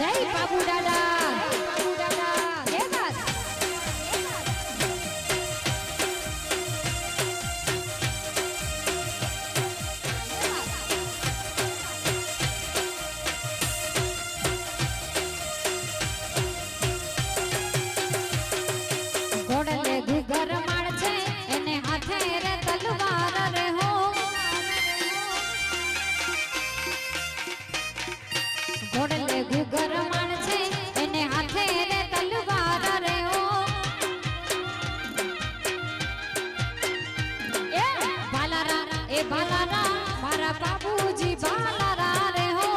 જય બાબુ દાદા જય બસ ઘોડલે ઘુઘર માળ છે એને હાથે રે તલવાર રે હો ઘોડલે ઘુઘર માળ છે એને હાથે રે તલવાર રે હો એ બાલારા મારા બાબુજી બાલારા રે હો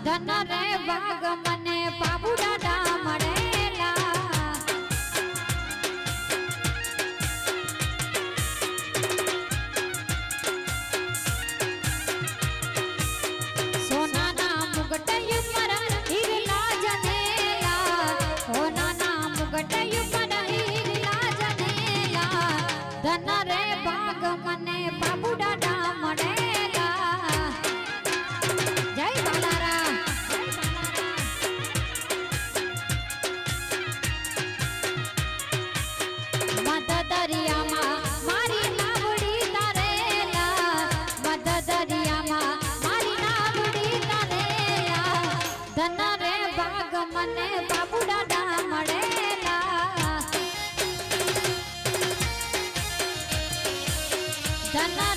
ધન રે ભાગ મને બાબુ દાદા મળેલા સોનાના મુગટ ઉપર હીરલા જનેલા સોનાના મુગટ ઉપર હીરલા જનેલા ધન રે ભાગ મને બાબુ દાદા મળેલા જય બાલારા દરિયામાં મારી નાવડી તારેલા મધ દરિયામાં મારી નાવડી તારેલા ધન રે ભાગ મને બાબુ દાદા મળેલા ધન